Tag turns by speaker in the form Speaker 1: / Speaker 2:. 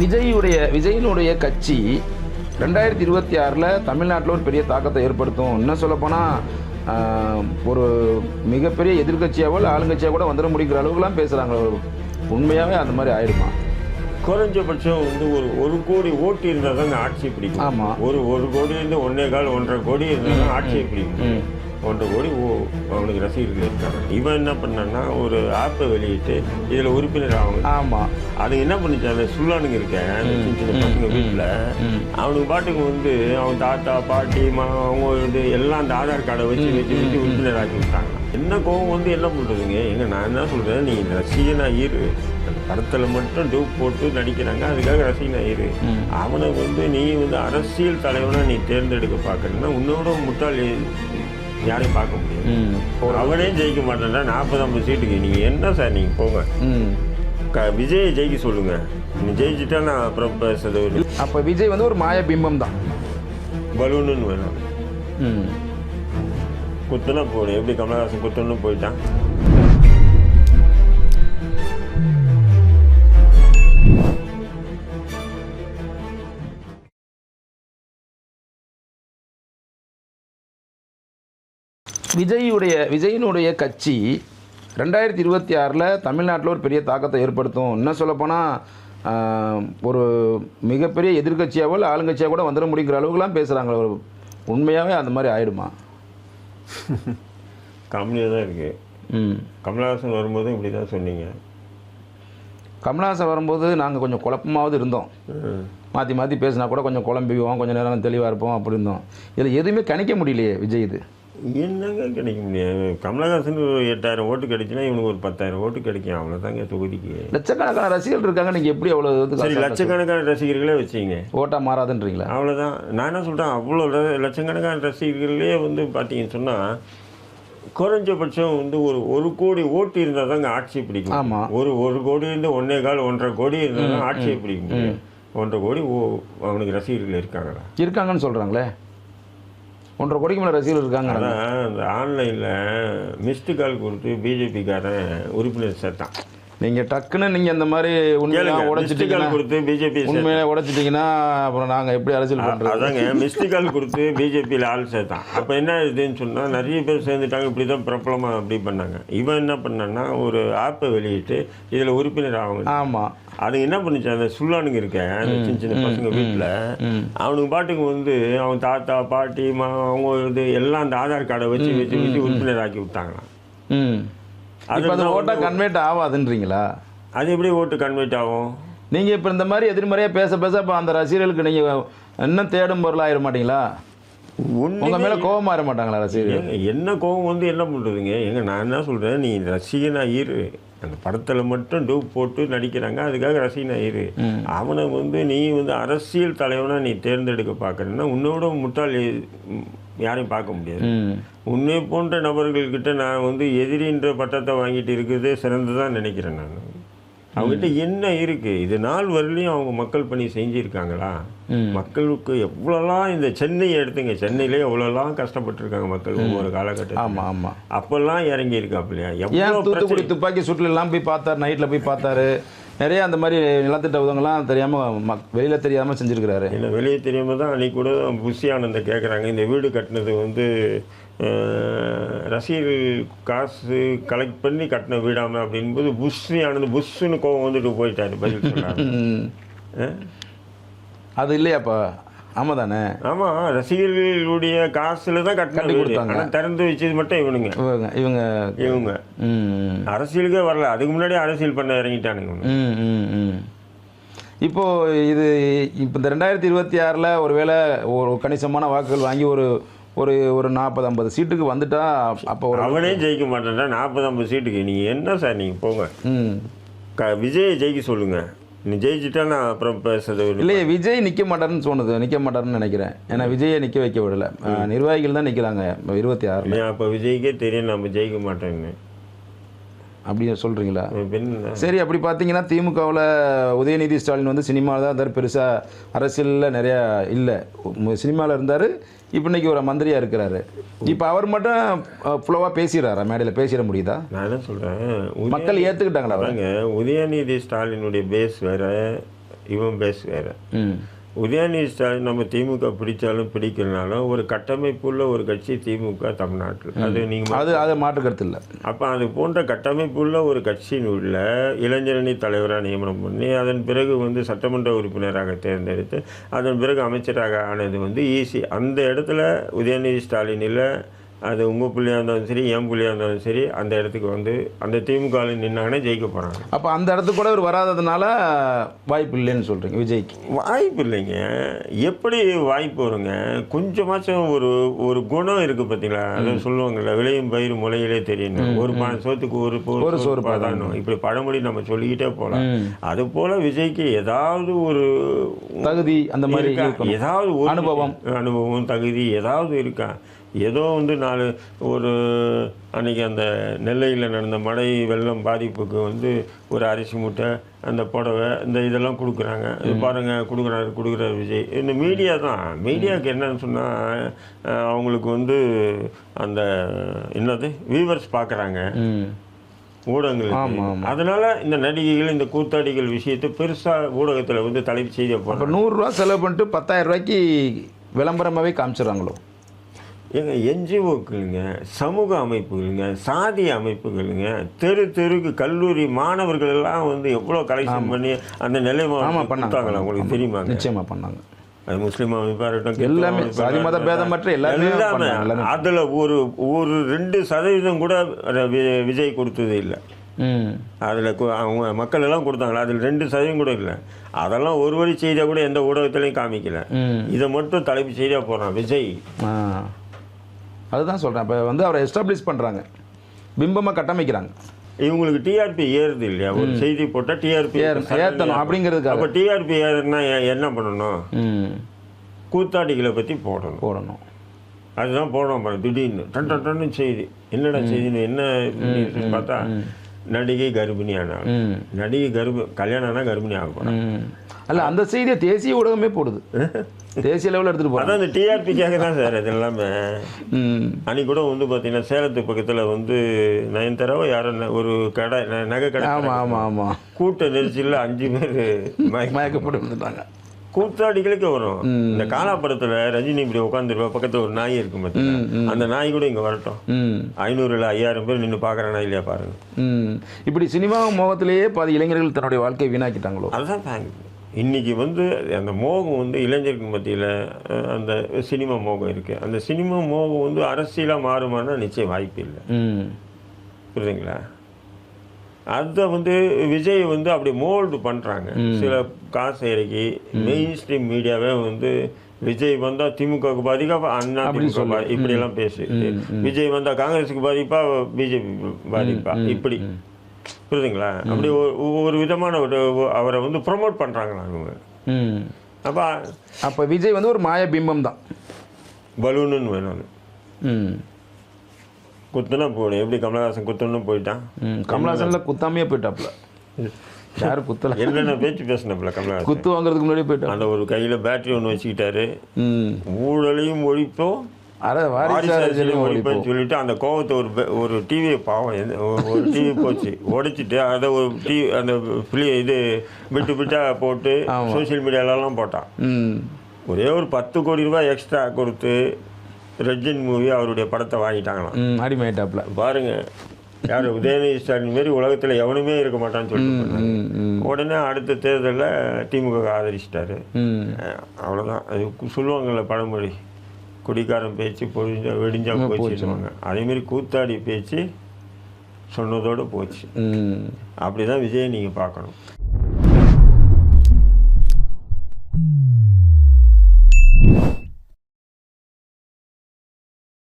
Speaker 1: விஜயினுடைய கட்சி 2026 தமிழ்நாட்டில் ஒரு பெரிய தாக்கத்தை ஏற்படுத்தும். இன்னும் சொல்லப்போனால் ஒரு மிகப்பெரிய எதிர்கட்சியாவோ இல்லை ஆளுங்கட்சியாக கூட வந்துட முடிக்கிற அளவுக்குலாம் பேசுகிறாங்க. உண்மையாகவே அந்த மாதிரி ஆயிடுமா?
Speaker 2: குறைஞ்சபட்சம் ஒரு கோடி ஓட்டு இருந்தால் தான் ஆட்சியை பிடிக்கும்.
Speaker 1: ஆமாம்,
Speaker 2: ஒரு கோடியிலேருந்து 1.25 கோடி இருந்தால் தான் ஆட்சியை பிடிக்கும். 1.5 கோடி அவனுக்கு ரசிகர்கள் இருக்காங்க. இவன் என்ன பண்ணான்னா ஒரு ஆப்பை வெளியிட்டு இதில் உறுப்பினர் ஆகும்.
Speaker 1: ஆமாம்,
Speaker 2: அது என்ன பண்ணிச்சு, அந்த சுல்லானுங்க இருக்கேன் சின்ன சின்ன பசங்க வீட்டில் அவனுக்கு பாட்டுக்கு அவன் தாத்தா பாட்டி அவங்க எல்லாம் அந்த ஆதார் கார்டை வச்சு உறுப்பினர் ஆக்கி விட்டாங்க. என்ன கோவம் என்ன பண்ணுறதுங்க? நான் என்ன சொல்கிறேன், நீ ரசிகனா இரு. அந்த படத்தில் மட்டும் டூப் போட்டு நடிக்கிறாங்க, அதுக்காக ரசிகனா இரு. அவனை நீ அரசியல் தலைவனா நீ தேர்ந்தெடுக்க பார்க்கணுன்னா உன்னோட முட்டாள் யாரையும் பார்க்க முடியும். அவனே ஜெயிக்க மாட்டேன்னா 40-50 சீட்டுக்கு நீங்கள் என்ன சார் நீங்கள் போங்க, விஜயை ஜெயிக்க சொல்லுங்க. நீ ஜெயிச்சுட்டா நான் அப்புறம் பேசுறது.
Speaker 1: அப்போ விஜய் ஒரு மாய பிம்பம் தான்,
Speaker 2: பலூனுன்னு வேணும். குத்துனா போடு, எப்படி கமலஹாசன் குத்துன்னு போயிட்டான்.
Speaker 1: விஜயினுடைய கட்சி 2026 தமிழ்நாட்டில் ஒரு பெரிய தாக்கத்தை ஏற்படுத்தும். இன்னும் சொல்லப்போனால் ஒரு மிகப்பெரிய எதிர்கட்சியாவோ இல்லை ஆளுங்கட்சியாக கூட வந்துட முடிக்கிற அளவுக்குலாம் பேசுகிறாங்க. உண்மையாகவே அந்த மாதிரி ஆயிடுமா?
Speaker 2: காமெடியாக தான் இருக்குது. கமலஹாசன் வரும்போது இப்படி தான் சொன்னீங்க.
Speaker 1: கமலஹாசன் வரும்போது நாங்கள் கொஞ்சம் குழப்பமாவது இருந்தோம். மாற்றி மாற்றி பேசினா கூட கொஞ்சம் குழம்பிக்குவோம், கொஞ்சம் நேரம் தெளிவாக இருப்போம், அப்படி இருந்தோம். இதில் எதுவுமே கணிக்க முடியலையே விஜய். இது
Speaker 2: என்னங்க கிடைக்க முடியாது? கமலஹாசன் 8000 ஓட்டு கிடைச்சுன்னா இவனுக்கு ஒரு 10,000 ஓட்டு கிடைக்கும். அவ்வளோதாங்க தொகுதிக்கு.
Speaker 1: லட்சக்கணக்கான ரசிகர்கள் இருக்காங்க. நீங்கள் எப்படி அவ்வளோ
Speaker 2: சரி, லட்சக்கணக்கான ரசிகர்களே வச்சிங்க,
Speaker 1: ஓட்டாக மாறாதுன்றீங்களா?
Speaker 2: அவ்வளோதான். நான் என்ன சொல்கிறேன், அவ்வளோ லட்சக்கணக்கான ரசிகர்களே பார்த்தீங்கன்னு சொன்னால் குறைஞ்சபட்சம் ஒரு கோடி ஓட்டு இருந்தால் தாங்க ஆட்சியை பிடிக்கும்.
Speaker 1: ஆமாம்,
Speaker 2: ஒரு கோடியிலேருந்து 1.25 கோடி இருந்தால் தான் ஆட்சியை பிடிக்கும். 1.5 கோடி அவனுக்கு ரசிகர்கள் இருக்காங்கன்னு
Speaker 1: சொல்கிறாங்களே. 1.5 கோடிக்கு மேலே ரசிகர்கள் இருக்காங்க.
Speaker 2: அதான் அந்த ஆன்லைனில் மிஸ்டு கால் கொடுத்து பிஜேபிக்காரன் உறுப்பினர் சேர்த்தான்.
Speaker 1: நீங்கள் டக்குன்னு நீங்கள் அந்த மாதிரி உண்மையாக உடைச்சிட்டீங்கன்னா
Speaker 2: கொடுத்து பிஜேபி
Speaker 1: உண்மையிலே உடைச்சிட்டிங்கன்னா அப்புறம் நாங்கள் எப்படி அரசியல் பண்ணுறோம்?
Speaker 2: அதாங்க மிஸ்டு கால் கொடுத்து பிஜேபியில் ஆள் சேர்த்தான். அப்போ என்ன இதுன்னு சொன்னால் நிறைய பேர் சேர்ந்துட்டாங்க. இப்படி தான் பிரபலமாக அப்படி பண்ணாங்க. இவன் என்ன பண்ணான்னா ஒரு ஆப்பை வெளியிட்டு இதில் உறுப்பினர் ஆகும்.
Speaker 1: ஆமாம்,
Speaker 2: அது என்ன பண்ணிச்சு, அந்த சுல்லானுங்க இருக்கேன் சின்ன சின்ன பசங்க வீட்டில் அவனுக்கு பாட்டுக்கு அவன் தாத்தா பாட்டி அவங்க எல்லாம் அந்த ஆதார் கார்டை வச்சு உறுப்பினர் ஆக்கி விட்டாங்களாம்.
Speaker 1: அது ஓட்டாக கன்வெர்ட் ஆகாதுன்றீங்களா?
Speaker 2: அது எப்படி ஓட்டு கன்வெர்ட் ஆகும்?
Speaker 1: நீங்கள் இப்போ இந்த மாதிரி எதிர்மறையாக பேச இப்போ அந்த ரசிகர்களுக்கு நீங்கள் இன்னும் தேடும் பொருள் ஆயிட மாட்டீங்களா? உங்கள் மேலே கோபமாக ஆயிட மாட்டாங்களா ரசிகர்கள்?
Speaker 2: என்ன கோபம் என்ன பண்ணுறதுங்க? நான் என்ன சொல்கிறேன், நீ ரசிகனா இரு. அந்த படத்தில் மட்டும் டூப் போட்டு நடிக்கிறாங்க, அதுக்காக ரசிகனா இரு. அவனை நீ அரசியல் தலைவனாக நீ தேர்ந்தெடுக்க பார்க்குறேன்னா உன்னோட முட்டாள் யாரையும் பார்க்க முடியாது. உன்னை போன்ற நபர்கள்கிட்ட நான் எதிரின்ற பட்டத்தை வாங்கிட்டு இருக்கிறதே சிறந்ததான் நினைக்கிறேன். நான் அவங்ககிட்ட என்ன இருக்குது? இது நாள் வரலையும் அவங்க மக்கள் பணி செஞ்சுருக்காங்களா? மக்களுக்கு எவ்வளோலாம் இந்த சென்னையை எடுத்துங்க, சென்னையிலே எவ்வளோலாம் கஷ்டப்பட்டுருக்காங்க மக்கள் ஒவ்வொரு காலகட்டம்.
Speaker 1: ஆமாம் ஆமாம்,
Speaker 2: அப்போல்லாம் இறங்கி இருக்காப்பில்லையா?
Speaker 1: எவ்வளோ தூத்துக்குடி துப்பாக்கி சூட்டிலெல்லாம் போய் பார்த்தார், நைட்டில் போய் பார்த்தாரு. நிறையா அந்த மாதிரி நிலத்திட்ட உதவங்கள்லாம் தெரியாமல் வெளியில் தெரியாமல் செஞ்சுருக்கிறாரு.
Speaker 2: இல்லை, வெளியே தெரியாமல் தான் அன்றைக்கி கூட புஷி ஆனந்தை கேட்குறாங்க, இந்த வீடு கட்டினது ரசிகர்கள் காசு கலெக்ட் பண்ணி கட்டின வீடாமல் அப்படின்போது புஷி ஆனந்த் புஷ்ஷுன்னு கோவம் போயிட்டாரு பதில் சொன்னாங்க. அது
Speaker 1: இல்லையாப்பா? ஆமாம் தானே?
Speaker 2: ஆமாம், ரசிகர்களுடைய காசில் தான் கட்டி கொடுத்தாங்க. ஆனால் திறந்து வச்சது மட்டும் இவங்க அரசியலுக்கே வரல. அதுக்கு முன்னாடியே அரசியல் பண்ண இறங்கிட்டானுங்க.
Speaker 1: இப்போது இப்போ இந்த 2026 ஒருவேளை ஒரு கணிசமான வாக்குகள் வாங்கி ஒரு 40-50 சீட்டுக்கு வந்துட்டா அப்போ
Speaker 2: அவனே ஜெயிக்க மாட்டேன்டா 40-50 சீட்டுக்கு. நீங்கள் என்ன சார் நீங்கள் போங்க, விஜயை ஜெயிக்க சொல்லுங்கள். நீ ஜெயிச்சுட்டா நான் அப்புறம் பேசுறது
Speaker 1: இல்லையே. விஜய் நிற்க மாட்டாருன்னு நினைக்கிறேன். ஏன்னா விஜயை நிற்க வைக்க விடலை, நிர்வாகிகள் தான் நிற்கிறாங்க 26.
Speaker 2: அப்போ விஜய்க்கே தெரியும் நம்ம ஜெயிக்க மாட்டேன்னு
Speaker 1: அப்படி சொல்கிறீங்களா? சரி, அப்படி பார்த்தீங்கன்னா திமுகவில் உதயநிதி ஸ்டாலின் சினிமாவில் தான் இருந்தார், பெருசாக அரசியலில் நிறையா இல்லை. சினிமாவில் இருந்தார், இப்போ இன்றைக்கி ஒரு மந்திரியாக இருக்கிறாரு. இப்போ அவர் மட்டும் ஃபுல்லாக பேசிடுறாரா? மேடையில் பேசிட முடியுதா?
Speaker 2: நான் என்ன சொல்கிறேன்,
Speaker 1: மக்கள் ஏற்றுக்கிட்டாங்களா?
Speaker 2: அவங்க உதயநிதி ஸ்டாலினுடைய பேஸ் வேறு, இவன் பேஸ் வேறு.
Speaker 1: ம்
Speaker 2: உதயநிதி ஸ்டாலின் நம்ம திமுக பிடிச்சாலும் பிடிக்கலனாலும் ஒரு கட்டமைப்புள்ள ஒரு கட்சி திமுக தமிழ்நாட்டில். அது நீங்கள்
Speaker 1: அது மாற்று கருத்து இல்லை.
Speaker 2: அப்போ அது போன்ற கட்டமைப்புள்ள ஒரு கட்சியின் உள்ள இளைஞரணி தலைவராக நியமனம் பண்ணி அதன் பிறகு வந்து சட்டமன்ற உறுப்பினராக தேர்ந்தெடுத்து அதன் பிறகு அமைச்சராக ஆனது வந்து ஈஸி. அந்த இடத்துல உதயநிதி ஸ்டாலினில் அது உங்கள் பிள்ளையாக இருந்தாலும் சரி என் பிள்ளையாக இருந்தாலும் சரி அந்த இடத்துக்கு வந்து அந்த திமுகவில் நின்னாங்கன்னா ஜெயிக்க போகிறாங்க.
Speaker 1: அப்போ அந்த இடத்துக்கு கூட இவர் வராததுனால வாய்ப்பு இல்லைன்னு சொல்கிறீங்க விஜய்க்கு?
Speaker 2: வாய்ப்பு இல்லைங்க. எப்படி வாய்ப்பு வருங்க? கொஞ்சமாச்சும் ஒரு குணம் இருக்குது பார்த்தீங்களா? அதை சொல்லுவாங்கள்ல, விளையும் பயிர் முளையிலே தெரியணும், ஒரு சோத்துக்கு ஒரு சோறு பாதாணும், இப்படி பழமொழி நம்ம சொல்லிக்கிட்டே போகலாம். அது போல் விஜய்க்கு ஏதாவது ஒரு
Speaker 1: தகுதி அந்த மாதிரி
Speaker 2: ஏதாவது ஒரு அனுபவம் தகுதி ஏதாவது இருக்கா? ஏதோ வந்து ஒரு அன்றைக்கி அந்த நெல்லையில் நடந்த மழை வெள்ளம் பாதிப்புக்கு வந்து ஒரு அரிசி மூட்டை அந்த புடவை இந்த இதெல்லாம் கொடுக்குறாங்க. இது பாருங்கள் கொடுக்குறாரு விஜய். இந்த மீடியா தான். மீடியாவுக்கு என்னன்னு சொன்னால் அவங்களுக்கு வந்து அந்த என்னது வியூவர்ஸ் பார்க்குறாங்க ஊடகங்கள். அதனால இந்த நடிகைகள் இந்த கூத்தாடிகள் விஷயத்தை பெருசாக ஊடகத்தில் வந்து தலைப்பு செய்ய போகிறாங்க.
Speaker 1: 100 ரூபா செலவு பண்ணிட்டு 10,000 ரூபாய்க்கு விளம்பரமாகவே காமிச்சிடறாங்களோ?
Speaker 2: எங்க என்ஜிஓக்களுங்க, சமூக அமைப்புகளுங்க, சாதி அமைப்புகளுங்க, தெருக்கு கல்லூரி மாணவர்கள் எல்லாம் வந்து எவ்வளோ கலெக்ஷன் பண்ணி அந்த நிலை பண்ணாங்களா உங்களுக்கு தெரியுமா?
Speaker 1: நிச்சயமா பண்ணாங்க.
Speaker 2: அது முஸ்லீம் அமைப்பாக இருக்கட்டும்,
Speaker 1: எல்லாமே சாதி மத பேதமற்ற எல்லாமே.
Speaker 2: அதில் ஒரு 2% கூட விஜய் கொடுத்தது இல்லை. அதில் அவங்க மக்கள் எல்லாம் கொடுத்தாங்களா? அதில் 2% கூட இல்லை. அதெல்லாம் ஒரு வழி செய்தியாக கூட எந்த ஊடகத்திலையும் காமிக்கல. இதை மட்டும் தலைப்பு செய்தியாக போகிறான் விஜய்.
Speaker 1: அதுதான் சொல்கிறேன். இப்போ வந்து அவரை எஸ்டாப்ளிஷ் பண்ணுறாங்க, பிம்பமாக கட்டமைக்கிறாங்க.
Speaker 2: இவங்களுக்கு டிஆர்பி ஏறுது இல்லையா? ஒரு செய்தி போட்டால் டிஆர்பி
Speaker 1: ஏற்றணும் அப்படிங்கிறதுக்கு.
Speaker 2: அப்போ டிஆர்பி ஏறுனா என்ன பண்ணணும்? கூத்தாடிகளை பற்றி போடணும். அதுதான் போடணும். திடீர்னு டன்னு செய்தி. என்னடா செய்தின்னு என்ன பார்த்தா நடிகை கர்ப்பிணியானா, நடிகை கல்யாணம் ஆனால் கர்ப்பிணி ஆக போகிறான்.
Speaker 1: அல்ல, அந்த செய்தியை தேசிய ஊடகமே போடுது, தேசிய லெவலில் எடுத்துகிட்டு போகிறோம்.
Speaker 2: அதான் இந்த டிஆர்பிக்காக தான் சார் இது எல்லாமே. அன்றைக்கி கூட வந்து பார்த்தீங்கன்னா சேலத்து பக்கத்தில் வந்து நயன்தாராவோ யாரும் ஒரு கடை நகை கடை,
Speaker 1: ஆமாம்
Speaker 2: கூட்ட நெரிசலில் 5 பேர்
Speaker 1: மயக்கப்பட்டு வந்துட்டாங்க.
Speaker 2: கூத்தாடிகளுக்கு வரும். இந்த காலா படத்தில் ரஜினி இப்படி உட்காந்துருப்பா, பக்கத்தில் ஒரு நாய் இருக்கும் பார்த்தீங்கன்னா, அந்த நாய் கூட இங்கே வரட்டும். 500 இல்லை 5000 பேர் நின்று பார்க்குறானா இல்லையா பாருங்க.
Speaker 1: இப்படி சினிமா மோகத்திலேயே பாதி இளைஞர்கள் தன்னுடைய வாழ்க்கையை வீணாக்கிட்டாங்களோ?
Speaker 2: அதுதான் இன்னைக்கு வந்து அந்த மோகம் வந்து இளைஞர்கள் மத்தியில் அந்த சினிமா மோகம் இருக்குது. அந்த சினிமா மோகம் வந்து அரசியலாக மாறுமானா நிச்சயம் வாய்ப்பு இல்லை. புரியுதுங்களா? அதை வந்து விஜய் வந்து அப்படி மோல்டு பண்ணுறாங்க. சில காசு இறக்கி மெயின் ஸ்ட்ரீம் மீடியாவே வந்து விஜய் வந்தால் திமுகவுக்கு பாதிப்பா, அண்ணா திமுக இப்படியெல்லாம் பேசு. விஜய் வந்தால் காங்கிரஸுக்கு பாதிப்பா, பிஜேபி பாதிப்பா, இப்படி. புரியுதுங்களா? அப்படி ஒரு விதமான அவரை வந்து ப்ரொமோட் பண்ணுறாங்களா அவங்க.
Speaker 1: அப்போ விஜய் வந்து ஒரு மாய பிம்பம் தான்,
Speaker 2: பலூனுன்னு வேணும். குத்துனா போடும். எப்படி கமலஹாசன் குத்துன்னு போயிட்டான்?
Speaker 1: கமலஹாசன்ல குத்தாமையே போயிட்டாப்ல. யாரு குத்தல?
Speaker 2: என்னென்ன பேச்சு பேசினப்பல கமலஹாசன்
Speaker 1: குத்து வாங்குறதுக்கு முன்னாடி போயிட்டான்.
Speaker 2: அந்த ஒரு கையில் பேட்டரி ஒன்று வச்சுக்கிட்டாரு. ஊழலையும் ஒழிப்போம், ஒழிப்போன்னு சொல்லிட்டு அந்த கோவத்தை ஒரு டிவியை பாவம் ஒரு டிவி போச்சு உடைச்சிட்டு அதை ஒரு டிவி அந்த இது விட்டா போட்டு சோசியல் மீடியாலலாம் போட்டான். ஒரே ஒரு 10 கோடி ரூபாய் எக்ஸ்ட்ரா கொடுத்து ரெஜின் மூவி அவருடைய படத்தை வாங்கிட்டாங்களாம்.
Speaker 1: அடிமைட்டாப்ல
Speaker 2: பாருங்க. யார்? உதயநிதி ஸ்டாலின் மாரி உலகத்தில் எவனுமே இருக்க மாட்டான்னு சொல்லிட்டு உடனே அடுத்த தேர்தலில் திமுக ஆதரிச்சிட்டாரு. அவ்வளோதான். அது சொல்லுவாங்கள்ல பழமொழி, குடிக்காரன் பேச்சு வெடிஞ்சா போச்சுருவாங்க. அதேமாரி கூத்தாடி பேச்சு சொன்னதோடு போச்சு. அப்படி தான் விஜய் நீங்கள் பார்க்கணும்.